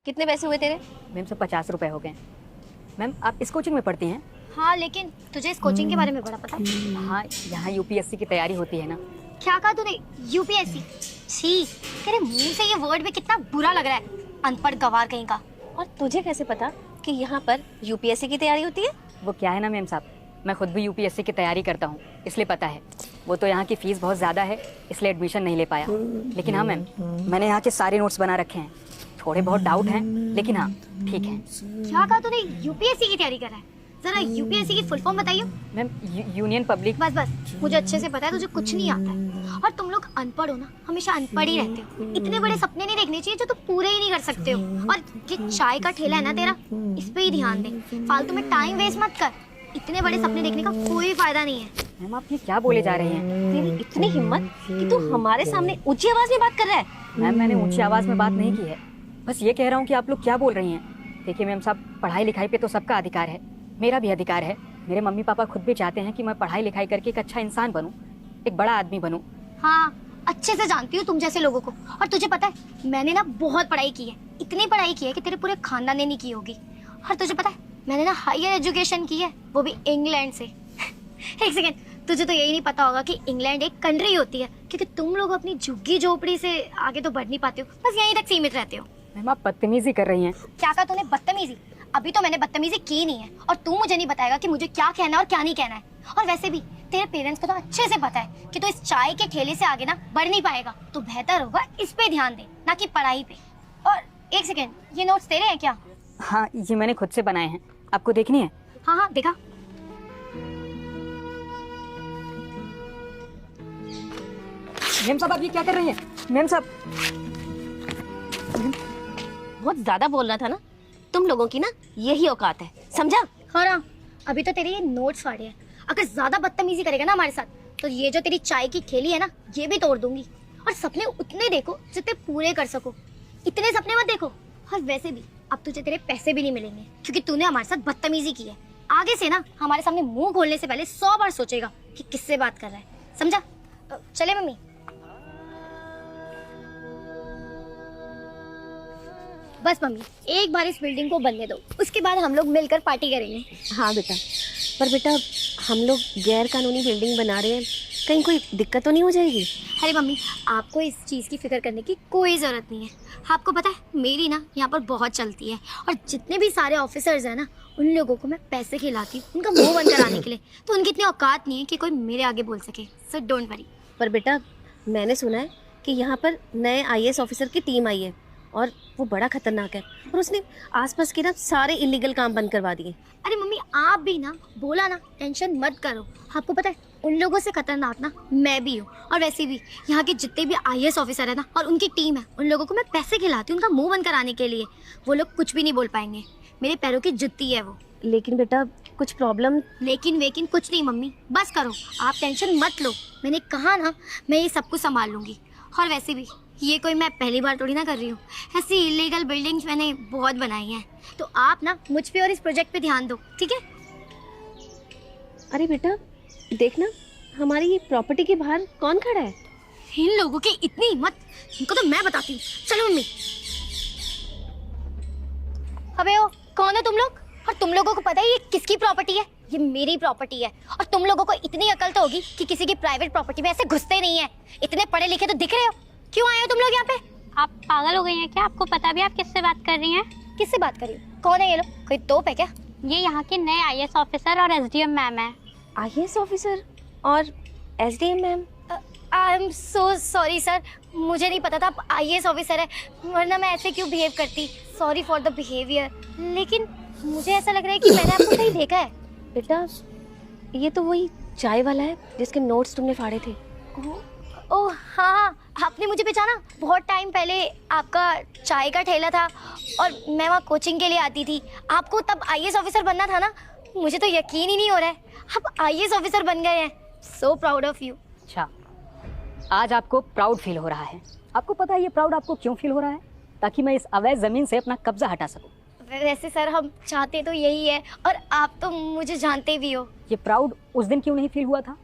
कितने पैसे हुए तेरे? मैम सब 50 रुपए हो गए। मैम आप इस कोचिंग में पढ़ती हैं? हाँ, लेकिन तुझे इस कोचिंग के बारे में बड़ा पता है? हाँ, यहाँ यूपीएससी की तैयारी होती है ना। क्या कहा तूने? यूपीएससी? छी, तेरे मुंह से ये वर्ड भी कितना बुरा लग रहा है, अनपढ़ गवार कहीं का। और तुझे कैसे पता कि यहाँ पर यूपीएससी की तैयारी होती है? वो क्या है ना मैम साहब, मैं खुद भी यूपीएससी की तैयारी करता हूँ, इसलिए पता है। वो तो यहाँ की फीस बहुत ज़्यादा है, इसलिए एडमिशन नहीं ले पाया। लेकिन हाँ मैम, मैंने यहाँ के सारे नोट्स बना रखे हैं। थोड़े बहुत डाउट हैं, लेकिन हाँ ठीक है। क्या कहा तूने? यूपीएससी की तैयारी कर रहा है? जरा यूपीएससी की फुल फॉर्म बताइए। Ma'am union public. बस बस, मुझे अच्छे से पता है तुझे कुछ नहीं आता है। और तुम लोग अनपढ़ हो ना, हमेशा अनपढ़ ही रहते हो। इतने बड़े सपने नहीं देखने चाहिए जो तुम पूरे ही नहीं कर सकते हो। और ये चाय का ठेला है ना तेरा, इस पे ही ध्यान दे, फालतू में टाइम वेस्ट मत कर। इतने बड़े सपने देखने का कोई फायदा नहीं है। मैम आप ये क्या बोले जा रही हैं? तेरी इतनी हिम्मत कि तू हमारे सामने ऊंची आवाज में बात कर रहा है? मैम मैंने ऊंची आवाज़ में बात नहीं की है, बस ये कह रहा हूँ कि आप लोग क्या बोल रही हैं। देखिए मैम साहब, पढ़ाई लिखाई पे तो सबका अधिकार है, मेरा भी अधिकार है। मेरे मम्मी पापा खुद भी चाहते हैं कि मैं पढ़ाई लिखाई करके एक अच्छा इंसान बनूं, एक बड़ा आदमी बनूं। हाँ, अच्छे से जानती हूँ तुम जैसे लोगों को। और तुझे पता है, मैंने ना बहुत पढ़ाई की है, इतनी पढ़ाई की है कि तेरे पूरे खानदान ने नहीं की होगी। और तुझे पता है, मैंने ना हायर एजुकेशन की है, वो भी इंग्लैंड से। एक सेकेंड, तुझे तो यही नहीं पता होगा कि इंग्लैंड एक कंट्री होती है, क्योंकि तुम लोग अपनी झुग्गी झोपड़ी से आगे तो बढ़ नहीं पाते हो, बस यहीं तक सीमित रहते हो। मैम आप बदतमीजी कर रही हैं। क्या कहा तूने? बदतमीजी? अभी तो मैंने बदतमीजी की नहीं है, और तू मुझे नहीं बताएगा कि मुझे क्या कहना है और क्या नहीं कहना है। और वैसे भी तेरे पेरेंट्स को तो अच्छे से पता है कि तू इस चाय के ठेले से आगे ना बढ़ नहीं पाएगा, तो बेहतर होगा इस पे ध्यान दे, ना कि पढ़ाई पे। और एक सेकेंड, ये नोट्स तेरे हैं क्या? हाँ, ये मैंने खुद से बनाए हैं, आपको देखनी है? हाँ हाँ, देखा। मैम साहब आप ये क्या कर रही हैं? मैम साहब, बहुत ज्यादा बोल रहा था ना, तुम लोगों की ना यही औकात है, समझा? हाँ, अभी तो तेरे ये नोट्स फाड़े हैं। अगर ज्यादा बदतमीजी करेगा ना हमारे साथ, तो ये जो तेरी चाय की ठेली है ना, ये भी तोड़ दूंगी। और सपने उतने देखो जितने पूरे कर सको, इतने सपने मत देखो। और वैसे भी अब तुझे तेरे पैसे भी नहीं मिलेंगे, क्योंकि तूने हमारे साथ बदतमीजी की है। आगे से ना हमारे सामने मुंह खोलने से पहले 100 बार सोचेगा कि किससे बात कर रहा है, समझा? चले मम्मी। बस मम्मी, एक बार इस बिल्डिंग को बनने दो, उसके बाद हम लोग मिलकर पार्टी करेंगे। हाँ बेटा, पर बेटा हम लोग गैर कानूनी बिल्डिंग बना रहे हैं, कहीं कोई दिक्कत तो नहीं हो जाएगी? अरे मम्मी, आपको इस चीज़ की फिक्र करने की कोई ज़रूरत नहीं है। आपको पता है, मेरी ना यहाँ पर बहुत चलती है, और जितने भी सारे ऑफिसर्स हैं ना, उन लोगों को मैं पैसे खिलाती हूँ उनका मुंह बंद कराने के लिए। तो उनकी इतनी औकात नहीं है कि कोई मेरे आगे बोल सके, सो डोंट वरी। पर बेटा मैंने सुना है कि यहाँ पर नए आईएएस ऑफिसर की टीम आई है, और वो बड़ा खतरनाक है, और उसने आसपास के ना सारे इलीगल काम बंद करवा दिए। अरे मम्मी, आप भी ना बोला ना, टेंशन मत करो। आपको पता है, उन लोगों से खतरनाक ना मैं भी हूँ। और वैसे भी यहाँ के जितने भी आईएएस ऑफिसर है ना, और उनकी टीम है, उन लोगों को मैं पैसे खिलाती हूँ उनका मुंह बंद कराने के लिए। वो लोग कुछ भी नहीं बोल पाएंगे, मेरे पैरों की जुत्ती है वो। लेकिन बेटा कुछ प्रॉब्लम? लेकिन वेकिन कुछ नहीं मम्मी, बस करो, आप टेंशन मत लो। मैंने कहा ना, मैं ये सब कुछ संभाल लूँगी। और वैसे भी ये कोई मैं पहली बार थोड़ी ना कर रही हूँ, ऐसी इलीगल बिल्डिंग्स मैंने बहुत बनाई हैं। तो आप ना मुझ पे और इस प्रोजेक्ट पे ध्यान दो, ठीक है? अरे बेटा देखना, हमारी ये प्रॉपर्टी के बाहर कौन खड़ा है? इन लोगों की इतनी हिम्मत, इनको तो मैं बताती हूँ। चलो मम्मी। अबे ओ, कौन हो तुम लोग? और तुम लोगों को पता है ये किसकी प्रॉपर्टी है? ये मेरी प्रॉपर्टी है। और तुम लोगों को इतनी अकल तो होगी कि किसी की प्राइवेट प्रॉपर्टी में ऐसे घुसते नहीं है। इतने पढ़े लिखे तो दिख रहे हो, क्यों आए हो तुम लोग यहाँ पे? आप पागल हो गई हैं क्या? आपको पता भी आप किससे बात कर रही हैं? किससे बात कर रही हो? कौन है ये लोग? कोई तोप है क्या? ये यहाँ के नए आईएएस ऑफिसर और एसडीएम मैम है। आईएएस ऑफिसर और SDM ma'am? I am so sorry sir, मुझे नहीं पता था आप आईएएस ऑफिसर है, वरना मैं ऐसे क्यों बिहेव करती। Sorry for the behaviour. लेकिन मुझे ऐसा लग रहा है कि मैंने आपको कहीं देखा है। बेटा ये तो वही चाय वाला है जिसके नोट्स तुमने फाड़े थे। ओह हाँ, आपने मुझे पहचाना। बहुत टाइम पहले आपका चाय का ठेला था, और मैं वहाँ कोचिंग के लिए आती थी। आपको तब आईएएस ऑफिसर बनना था ना? मुझे तो यकीन ही नहीं हो रहा है, आप आईएएस ऑफिसर बन गए हैं। So proud of you. अच्छा, आज आपको प्राउड फील हो रहा है। आपको पता है ये प्राउड आपको क्यों फील हो रहा है? ताकि मैं इस अवैध ज़मीन से अपना कब्जा हटा सकूं। वैसे सर हम चाहते तो यही है, और आप तो मुझे जानते भी हो। ये प्राउड उस दिन क्यों नहीं फील हुआ था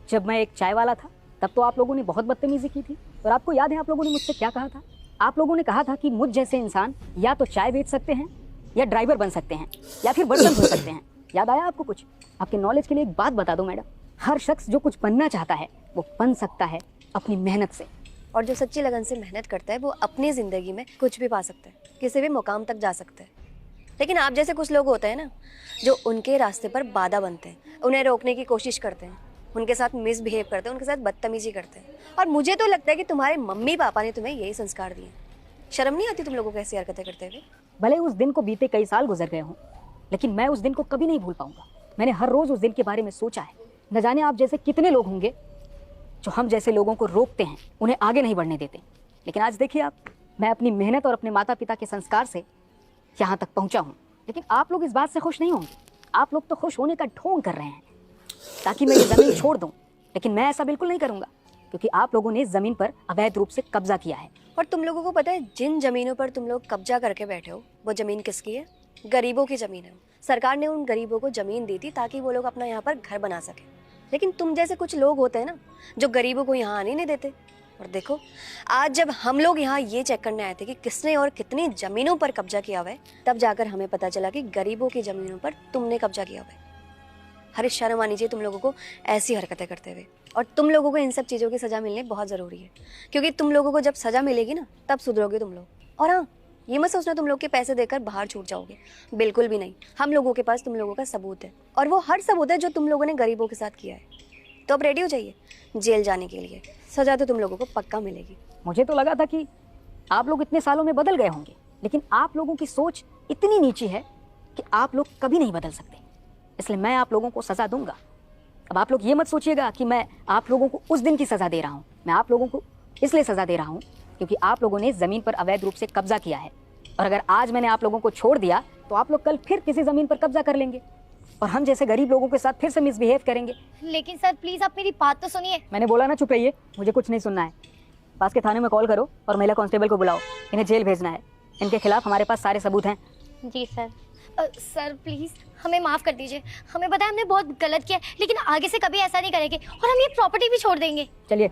जब मैं एक चाय वाला था? तब तो आप लोगों ने बहुत बदतमीजी की थी, और आपको याद है आप लोगों ने मुझसे क्या कहा था? आप लोगों ने कहा था कि मुझ जैसे इंसान या तो चाय बेच सकते हैं, या ड्राइवर बन सकते हैं, या फिर बर्तन धो सकते हैं। याद आया आपको कुछ? आपके नॉलेज के लिए एक बात बता दूं मैडम, हर शख्स जो कुछ बनना चाहता है वो बन सकता है अपनी मेहनत से। और जो सच्ची लगन से मेहनत करता है वो अपनी ज़िंदगी में कुछ भी पा सकता है, किसी भी मुकाम तक जा सकता है। लेकिन आप जैसे कुछ लोग होते हैं ना, जो उनके रास्ते पर बाधा बनते हैं, उन्हें रोकने की कोशिश करते हैं, उनके साथ मिसबिहेव करते हैं, उनके साथ बदतमीजी करते हैं। और मुझे तो लगता है कि तुम्हारे मम्मी पापा ने तुम्हें यही संस्कार दिए। शर्म नहीं आती तुम लोगों को ऐसी हरकतें करते हुए? भले उस दिन को बीते कई साल गुजर गए हों, लेकिन मैं उस दिन को कभी नहीं भूल पाऊंगा। मैंने हर रोज उस दिन के बारे में सोचा है। न जाने आप जैसे कितने लोग होंगे जो हम जैसे लोगों को रोकते हैं, उन्हें आगे नहीं बढ़ने देते। लेकिन आज देखिए आप, मैं अपनी मेहनत और अपने माता पिता के संस्कार से यहाँ तक पहुँचा हूँ। लेकिन आप लोग इस बात से खुश नहीं होंगे। आप लोग तो खुश होने का ढोंग कर रहे हैं ताकि मैं ये ज़मीन छोड़ दूँ, लेकिन मैं ऐसा बिल्कुल नहीं करूँगा, क्योंकि आप लोगों ने इस ज़मीन पर अवैध रूप से कब्जा किया है। और तुम लोगों को पता है, जिन ज़मीनों पर तुम लोग कब्जा करके बैठे हो, वो ज़मीन किसकी है? गरीबों की ज़मीन है। सरकार ने उन गरीबों को ज़मीन दी थी ताकि वो लोग अपना यहाँ पर घर बना सकें। लेकिन तुम जैसे कुछ लोग होते हैं ना, जो गरीबों को यहाँ आने नहीं देते। और देखो, आज जब हम लोग यहाँ ये चेक करने आए थे कि किसने और कितनी ज़मीनों पर कब्जा किया हुआ है, तब जाकर हमें पता चला कि गरीबों की ज़मीनों पर तुमने कब्जा किया हुआ है। हर शर्म आनी चाहिए तुम लोगों को ऐसी हरकतें करते हुए। और तुम लोगों को इन सब चीज़ों की सज़ा मिलनी बहुत ज़रूरी है, क्योंकि तुम लोगों को जब सज़ा मिलेगी ना, तब सुधरोगे तुम लोग। और हाँ, ये मत सोचना तुम लोग के पैसे देकर बाहर छूट जाओगे, बिल्कुल भी नहीं। हम लोगों के पास तुम लोगों का सबूत है, और वो हर सबूत है जो तुम लोगों ने गरीबों के साथ किया है। तो अब रेडी हो जाइए जेल जाने के लिए। सज़ा तो तुम लोगों को पक्का मिलेगी। मुझे तो लगा था कि आप लोग इतने सालों में बदल गए होंगे, लेकिन आप लोगों की सोच इतनी नीची है कि आप लोग कभी नहीं बदल सकते। इसलिए मैं आप लोगों को सज़ा दूंगा। अब आप लोग ये मत सोचिएगा कि मैं आप लोगों को उस दिन की सज़ा दे रहा हूँ। मैं आप लोगों को इसलिए सज़ा दे रहा हूँ क्योंकि आप लोगों ने ज़मीन पर अवैध रूप से कब्जा किया है, और अगर आज मैंने आप लोगों को छोड़ दिया तो आप लोग कल फिर किसी ज़मीन पर कब्जा कर लेंगे, और हम जैसे गरीब लोगों के साथ फिर से मिसबिहेव करेंगे। लेकिन सर प्लीज आप मेरी बात तो सुनिए। मैंने बोला ना, चुप रहिए, मुझे कुछ नहीं सुनना है। पास के थाने में कॉल करो और महिला कांस्टेबल को बुलाओ, इन्हें जेल भेजना है। इनके खिलाफ हमारे पास सारे सबूत हैं। जी सर। सर प्लीज हमें माफ कर दीजिए। हमें पता है हमने बहुत गलत किया, लेकिन आगे से कभी ऐसा नहीं करेंगे, और हम ये प्रॉपर्टी भी छोड़ देंगे। चलिए